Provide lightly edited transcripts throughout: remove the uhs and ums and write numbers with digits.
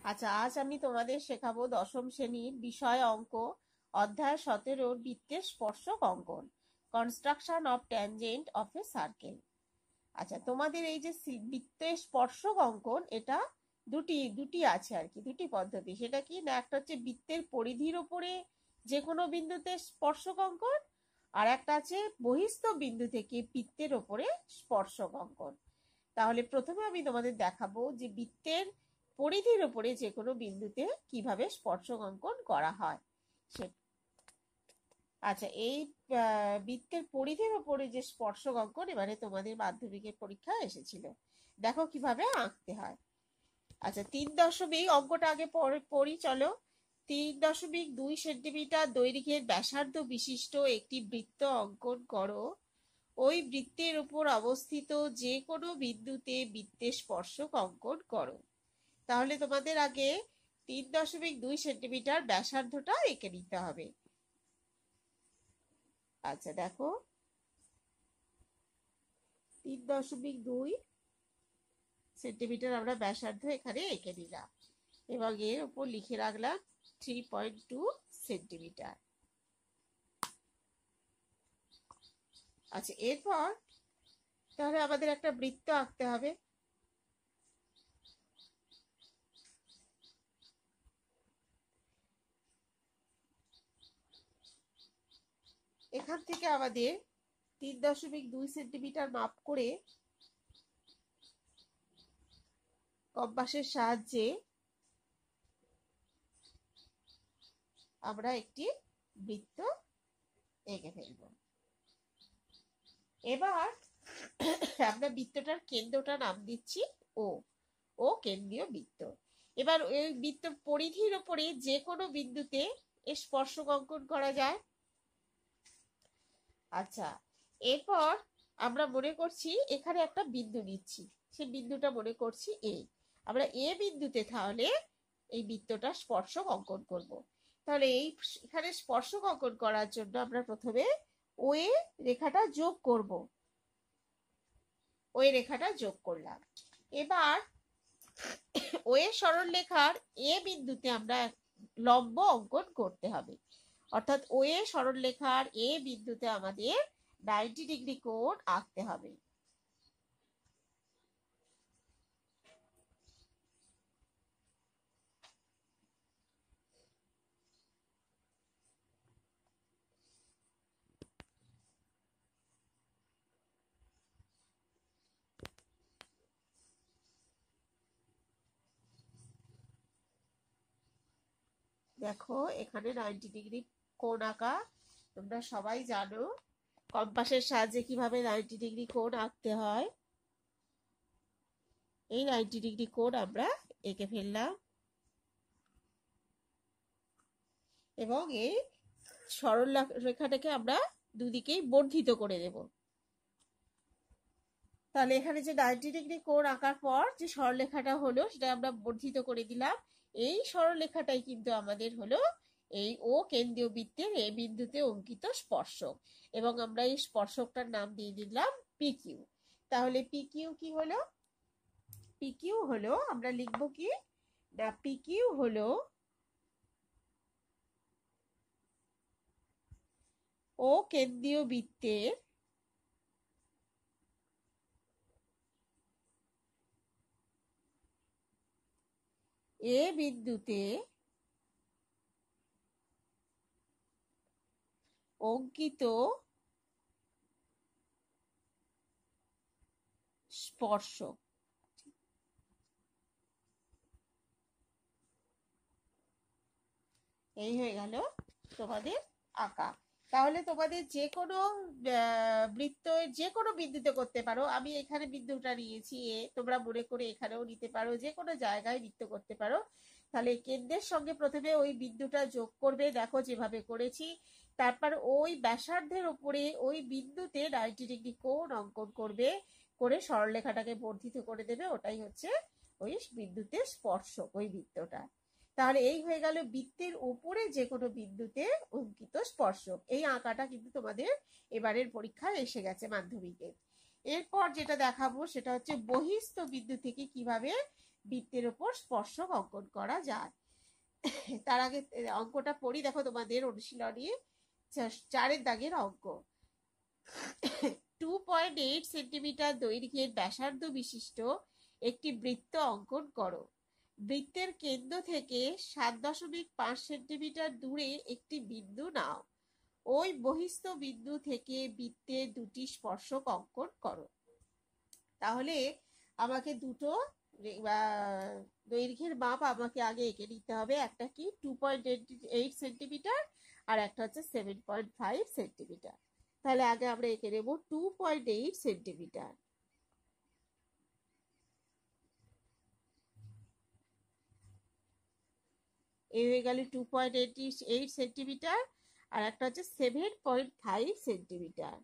আচ্ছা, আজ আমি তোমাদের শেখাবো দশম শ্রেণীর বিষয় অঙ্ক, অধ্যায় 17 বৃত্তের স্পর্শক অঙ্কন, construction of tangent of A circle. আচ্ছা, তোমাদের এই যে বৃত্তের স্পর্শক অঙ্কন, এটা দুটি আছে আর কি, দুটি পদ্ধতি। সেটা কি না, একটা হচ্ছে বৃত্তের পরিধির ওপরে যে কোনো বিন্দুতে স্পর্শক অঙ্কন, আর একটা আছে বহিস্থ বিন্দু থেকে বৃত্তের ওপরে স্পর্শক অঙ্কন। তাহলে প্রথমে আমি তোমাদের দেখাবো যে বৃত্তের পরিধির উপরে যে কোনো বিন্দুতে কিভাবে স্পর্শক অঙ্কন করা হয়। আচ্ছা, এই বৃত্তের পরিধির উপরে যে স্পর্শক অঙ্কন এবারে তোমাদের মাধ্যমিকের পরীক্ষায় এসেছিল। দেখো কিভাবে আঁকতে হয়। আচ্ছা, 3 অঙ্কটা আগে পড়ি চলো। 3.2 সেন্টিমিটার দৈর্ঘ্যের ব্যাসার্ধ বিশিষ্ট একটি বৃত্ত অঙ্কন করো। ওই বৃত্তের উপর অবস্থিত যে কোনো বিন্দুতে বৃত্তের স্পর্শক অঙ্কন করো। তাহলে তোমাদের আগে 3.2 সেন্টিমিটার ব্যাসার্ধটা এঁকে নিতে হবে। আচ্ছা দেখো, 3.2 সেন্টিমিটার আমরা ব্যাসার্ধ এখানে এঁকে নিলাম এবং এর উপর লিখে রাখলাম 3.2 সেন্টিমিটার। আচ্ছা, এরপর তাহলে আমাদের একটা বৃত্ত আঁকতে হবে। এখান থেকে আমাদের 3.2 সেন্টিমিটার মাপ করে কম্পাসের সাহায্যে আমরা একটি বৃত্ত এঁকে ফেলব। এবার আমরা বৃত্তটার কেন্দ্রটা নাম দিচ্ছি ও কেন্দ্রীয় বৃত্ত। এবার ওই বৃত্ত পরিধির উপরে যে কোনো বিন্দুতে স্পর্শক অঙ্কন করা যায়। আচ্ছা, এরপর আমরা মনে করছি এখানে একটা বিন্দু নিচ্ছি, সেই বিন্দুটা মনে করছি এ। আমরা এ বিন্দুতে তাহলে এই বৃত্তটা স্পর্শক অঙ্কন করব। তাহলে এখানে স্পর্শক অঙ্কন করার জন্য আমরা প্রথমে ওএ রেখাটা যোগ করব। ওই রেখাটা যোগ করলাম। এবার ওএ সরলরেখার এ বিন্দুতে আমরা লম্ব অঙ্কন করতে হবে। অর্থাৎ ওএ সরলরেখার এ বিন্দুতে আমাদের 90 ডিগ্রি কোণ আঁকতে হবে। দেখো এখানে 90 ডিগ্রি কোণ আঁকা তোমরা সবাই জানো। কম্পাসের সাহায্যে কিভাবে 90 ডিগ্রি কোণ আঁকতে হয়। এই 90 ডিগ্রি কোণ আমরা এঁকে ফেললাম এবং এই সরল রেখাটাকে আমরা দুদিকেই বর্ধিত করে দেব। তাহলে এখানে যে 90 ডিগ্রি কোণ আঁকার পর যে সরলরেখাটা হলো সেটা আমরা বর্ধিত করে দিলাম। এই সরলরেখাটাই কিন্তু আমাদের হলো এই ও কেন্দ্রীয় বৃত্তের এ বিন্দুতে অঙ্কিত স্পর্শক, এবং আমরা এই স্পর্শকটার নাম দিয়ে দিলাম পিকিউ। তাহলে পিকিউ কি হলো? পিকিউ হলো, আমরা লিখব কি না, পিকিউ হলো ও কেন্দ্রীয় বৃত্তের এ বিন্দুতে অঙ্কিত স্পর্শক। এই হয়ে গেল তোমাদের আঁকা। তাহলে তোমাদের যে কোনো বৃত্ত যে কোনো বিন্দুতে করতে পারো। আমি এখানে বিন্দুটা নিয়েছি এ, তোমরা মনে করে এখানেও নিতে পারো, যে কোনো জায়গায় বৃত্ত করতে পারো। তাহলে কেন্দ্রের সঙ্গে প্রথমে ওই বিন্দুটা যোগ করবে, দেখো যেভাবে করেছি। তারপর ওই ব্যাসার্ধের উপরে ওই বিন্দুতে 90 ডিগ্রি কোণ অঙ্কন করবে, করে সরলরেখাটাকে বর্ধিত করে দেবে। ওটাই হচ্ছে ওই বিন্দুতে স্পর্শক, ওই বৃত্তটা। তাহলে এই হয়ে গেল বৃত্তের উপরে যে কোনো বিন্দুতে অঙ্কিত স্পর্শক। এই আঁকাটা কিন্তু তোমাদের এবারের পরীক্ষায় এসে গেছে মাধ্যমিকে। এরপর যেটা দেখাবো সেটা হচ্ছে বহিস্থ বিন্দু থেকে কিভাবে বৃত্তের ওপর স্পর্শক অঙ্কন করা যায়। তার আগে অঙ্কটা পড়ি, দেখো তোমাদের অনুশীলনী 4 দাগের অঙ্ক। 2.8 সেন্টিমিটার দৈর্ঘ্যের ব্যাসার্ধ বিশিষ্ট একটি বৃত্ত অঙ্কন করো। বৃত্তের কেন্দ্র থেকে 7.5 সেন্টিমিটার দূরে একটি বিন্দু নাও। ওই বহিস্থ বিন্দু থেকে বৃত্তে দুটি স্পর্শক অঙ্কন করো। তাহলে আমাকে দুটো দৈর্ঘ্যের মাপ আমাকে আগে এঁকে নিতে হবে। একটা কি 2.8 সেন্টিমিটার আর একটা হচ্ছে 7.5 সেন্টিমিটার। তাহলে আগে আমরা এঁকে নেব 2.8 সেন্টিমিটার। এই হয়ে গেল 2.88 সেন্টিমিটার আর একটা হচ্ছে 7.5 সেন্টিমিটার।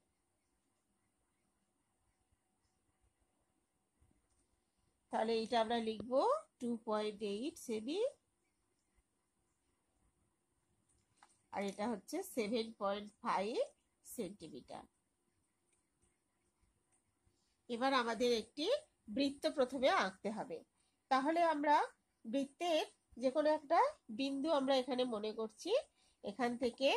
তাহলে এটা আমরা লিখবো 2.8 সেমি আর এটা হচ্ছে 7.5 সেন্টিমিটার। এবার আমাদের একটি বৃত্ত প্রথমে আঁকতে হবে। তাহলে আমরা বৃত্তের যে কোনো একটা বিন্দু আমরা এখানে মনে করছি, এখান থেকে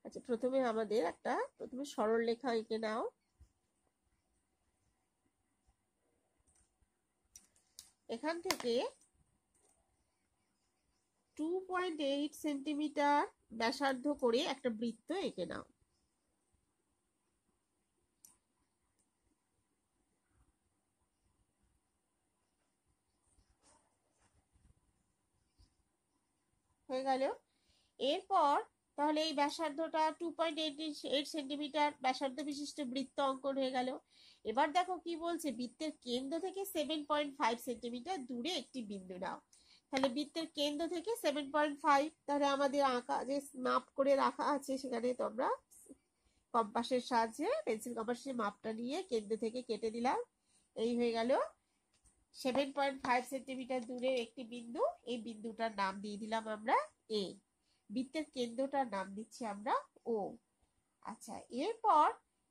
আচ্ছা প্রথমে আমাদের প্রথমে সরল রেখা এঁকে নাও। এখান থেকে 2.8 সেন্টিমিটার ব্যাসার্ধ করে একটা বৃত্ত এঁকে নাও। হয়ে গেল। এরপর তাহলে এই ব্যাসার্ধটা 2.8 সেন্টিমিটার ব্যাসার্ধ বিশিষ্ট বৃত্ত অঙ্কন হয়ে গেল। এবার দেখো কি বলছে, বৃত্তের কেন্দ্র থেকে 7.5 সেন্টিমিটার দূরে একটি বিন্দু নাও। তাহলে বৃত্তের কেন্দ্র থেকে 7.5, তাহলে আমাদের আঁকা যে মাপ করে রাখা আছে সেখানে তোমরা কম্পাসের সাহায্যে পেন্সিল কম্পাসের মাপটা নিয়ে কেন্দ্র থেকে কেটে দিলাম। এই হয়ে গেল 7.5 সেন্টিমিটার দূরে একটি বিন্দু। এই বিন্দুটার নাম দিয়ে দিলাম আমরা এ। বৃত্তের কেন্দ্রটার নাম দিচ্ছি আমরা ও। আচ্ছা, এরপর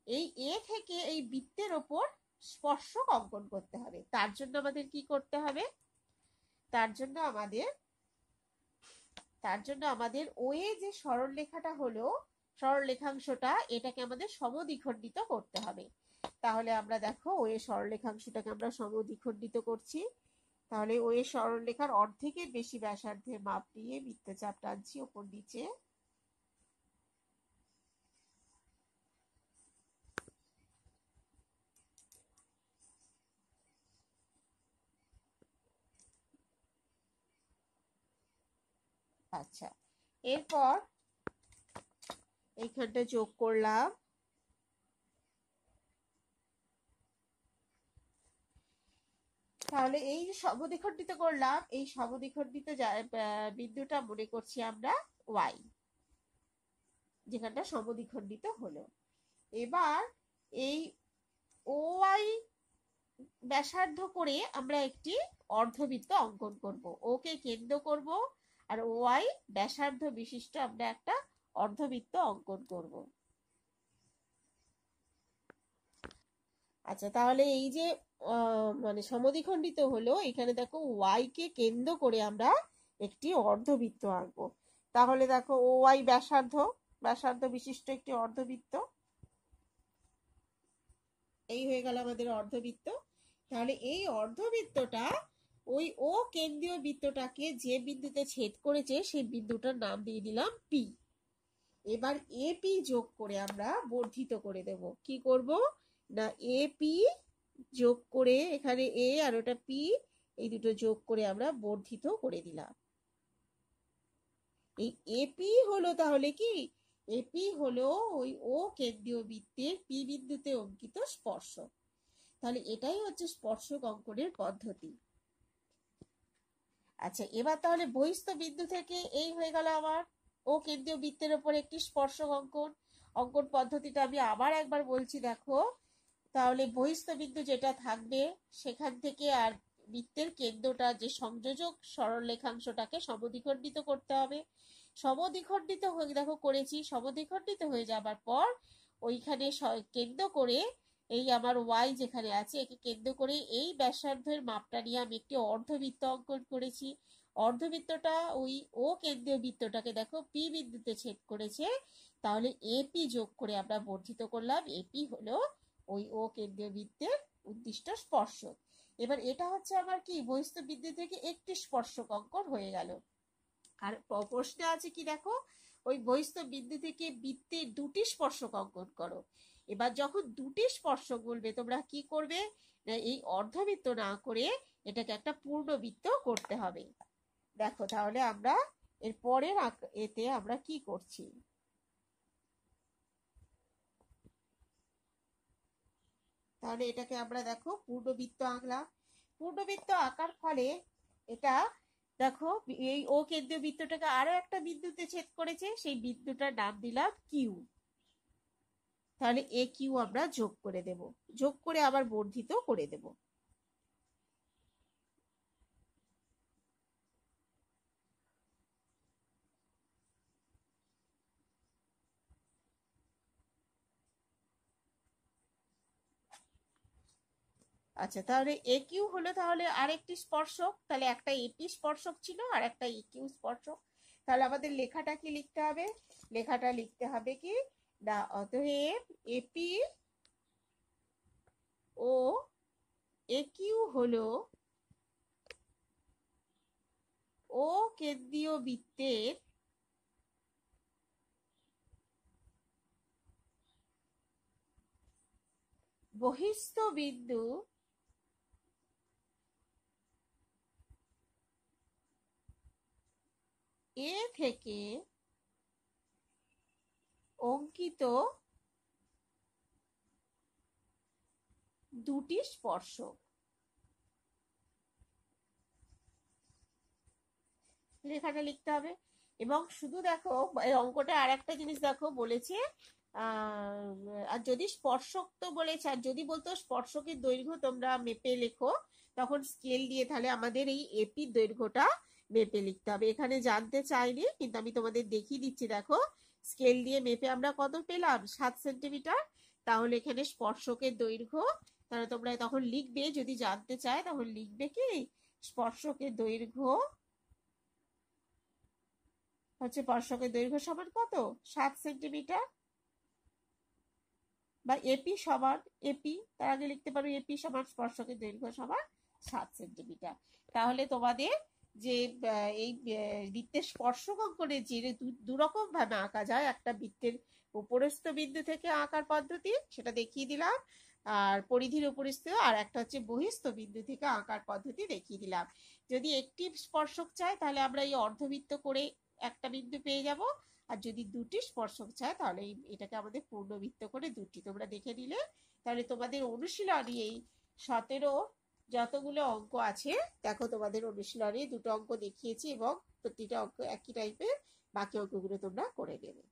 এই এ থেকে এই বৃত্তের ওপর স্পর্শক অঙ্কন করতে হবে। তার জন্য আমাদের কি করতে হবে? তার জন্য আমাদের ও এ যে সরল রেখাটা হলো, সরল রেখাংশটা, এটাকে আমাদের সমদ্বিখণ্ডিত করতে হবে। তাহলে আমরা দেখো ও এ সরলরেখাংশটাকে আমরা সমদ্বিখণ্ডিত করছি। তাহলে ও এ সরলরেখার অর্ধেকের বেশি ব্যাসার্ধের মাপ নিয়ে বৃত্তচাপ টানছি ওপর নিচে। আচ্ছা, এরপর এইখানটা যোগ করলাম। তাহলে এই যে সমদ্বিখণ্ডিত করলাম, এই সমদ্বিখণ্ডিত বিন্দুটা মনে করছি আমরা ওয়াই, যেখানটা সমদ্বিখণ্ডিত হলো। এবার এই ওয়াই ব্যাসার্ধ করে আমরা একটি অর্ধবৃত্ত অঙ্কন করব। ওকে কেন্দ্র করব আর ওয়াই ব্যাসার্ধ বিশিষ্ট আমরা একটা অর্ধবৃত্ত অঙ্কন করব। আচ্ছা, তাহলে এই যে মানে সমদ্বিখণ্ডিত হলো, এখানে দেখো ওয়াই কে কেন্দ্র করে আমরা একটি অর্ধবৃত্ত আঁকবো। তাহলে দেখো ওয়াই ব্যাসার্ধ বিশিষ্ট একটি অর্ধবৃত্ত। এই হয়ে গেল আমাদের অর্ধবৃত্ত। তাহলে এই অর্ধবৃত্তটা ওই ও কেন্দ্রীয় বৃত্তটাকে যে বিন্দুতে ছেদ করেছে সেই বিন্দুটার নাম দিয়ে দিলাম পি। এবার এপি যোগ করে আমরা বর্ধিত করে দেব। কি করব না, এপি যোগ করে, এখানে এ আর ওটা পি, এই দুটো যোগ করে আমরা বর্ধিত করে দিলাম। এই এপি হলো তাহলে কি, এপি হলো ওই ও কেন্দ্রীয় বৃত্তের পি বিন্দুতে অঙ্কিত স্পর্শক। তাহলে এটাই হচ্ছে স্পর্শক অঙ্কনের পদ্ধতি। আচ্ছা, এবার তাহলে বহিস্থ বিন্দু থেকে এই হয়ে গেল আমার ও কেন্দ্রীয় বৃত্তের উপর একটি স্পর্শক অঙ্কন পদ্ধতিটা আমি আবার একবার বলছি, দেখো। তাহলে বহিস্থ বিন্দু যেটা থাকবে সেখান থেকে আর বৃত্তের কেন্দ্রটা যে সংযোজক সরল রেখাংশটাকে সমদ্বিখণ্ডিত করতে হবে। সমদ্বিখণ্ডিত হয়ে দেখো করেছি, সমদ্বিখণ্ডিত হয়ে যাবার পর ওইখানে কেন্দ্র করে এই আমার ওয়াই যেখানে আছে একে কেন্দ্র করে এই ব্যাসার্ধের মাপটা নিয়ে আমি একটি অর্ধবৃত্ত অঙ্কন করেছি। অর্ধবৃত্তটা ওই ও কেন্দ্রীয় বৃত্তটাকে দেখো পি বিন্দুতে ছেদ করেছে, তাহলে এপি যোগ করে আমরা বর্ধিত করলাম। এপি হলো ওই ও কেন্দ্রীয় বৃত্তের উদ্দিষ্ট স্পর্শক। এবার এটা হচ্ছে আমার কি বহিস্থ বিন্দু থেকে একটি স্পর্শক অঙ্কন হয়ে গেল। আর প্রশ্নে আছে কি দেখো, ওই বহিস্থ বিন্দু থেকে বৃত্তের দুটি স্পর্শক অঙ্কন করো। এবার যখন দুটি স্পর্শক বলবে তোমরা কি করবে, এই অর্ধবৃত্ত না করে এটাকে একটা পূর্ণবৃত্ত করতে হবে। দেখো তাহলে আমরা এর পরের এতে আমরা কি করছি। তাহলে এটাকে আমরা দেখো পূর্ণবৃত্ত আঁকলাম। পূর্ণবৃত্ত আঁকার ফলে এটা দেখো এই ও কেন্দ্রীয় বৃত্তটাকে আরো একটা বিন্দুতে ছেদ করেছে, সেই বিন্দুটার নাম দিলাম কিউ। তাহলে এ কিউ আমরা যোগ করে দেব, যোগ করে আবার বর্ধিত করে দেব। আচ্ছা, তাহলে এ কিউ হলো তাহলে আরেকটি স্পর্শক। তাহলে একটা এপি স্পর্শক ছিল আর একটা এ কিউ স্পর্শক। তাহলে আমাদের লেখাটা কি লিখতে হবে, লেখাটা লিখতে হবে কি না, অতএব এপি ও এ কিউ হলো ও কেন্দ্রীয় বৃত্তের বহিস্থ বিন্দু এ থেকে অঙ্কিত দুটি স্পর্শক। লেখাটা লিখতে হবে। এবং শুধু দেখো এই অঙ্কটা আর একটা জিনিস দেখো বলেছে, আর যদি স্পর্শক তো বলেছে, আর যদি বলতো স্পর্শকের দৈর্ঘ্য তোমরা মেপে লেখো তখন স্কেল দিয়ে তাহলে আমাদের এই এপির দৈর্ঘ্যটা মেপে লিখতে হবে। এখানে জানতে চাইনি কিন্তু আমি তোমাদের দেখিয়ে দিচ্ছি। দেখো স্কেল দিয়ে মেপে আমরা কত পেলাম, 7 সেন্টিমিটার। তাহলে এখানে স্পর্শকের দৈর্ঘ্য, তাহলে তোমরা তখন লিখবে যদি জানতে চায় তখন লিখবে কি স্পর্শকের দৈর্ঘ্য হচ্ছে স্পর্শকের দৈর্ঘ্য সমান কত 7 সেন্টিমিটার, বা এপি সমান এপি, তার আগে লিখতে পারো এপি সমান স্পর্শকের দৈর্ঘ্য সমান 7 সেন্টিমিটার। তাহলে তোমাদের যে এই বৃত্তের স্পর্শক অঙ্কনে যে দুরকম ভাবে আঁকা যায়, একটা বৃত্তের উপরস্থ বিন্দু থেকে আঁকার পদ্ধতি সেটা দেখিয়ে দিলাম, আর পরিধির উপরস্থ, আর একটা হচ্ছে বহিস্থ বিন্দু থেকে আঁকার পদ্ধতি দেখিয়ে দিলাম। যদি একটি স্পর্শক চাই তাহলে আমরা এই অর্ধবৃত্ত করে একটা বিন্দু পেয়ে যাব, আর যদি দুটি স্পর্শক চায় তাহলে এটাকে আমাদের পূর্ণবৃত্ত করে দুটি। তোমরা দেখে নিলে তাহলে তোমাদের অনুশীলনী এই 17 যতগুলো অঙ্ক আছে দেখো তোমাদের অনুশীলনী দুটো অঙ্ক দেখিয়েছি এবং প্রতিটা অঙ্ক একই টাইপের, বাকি অঙ্কগুলো তোমরা করে নেবে।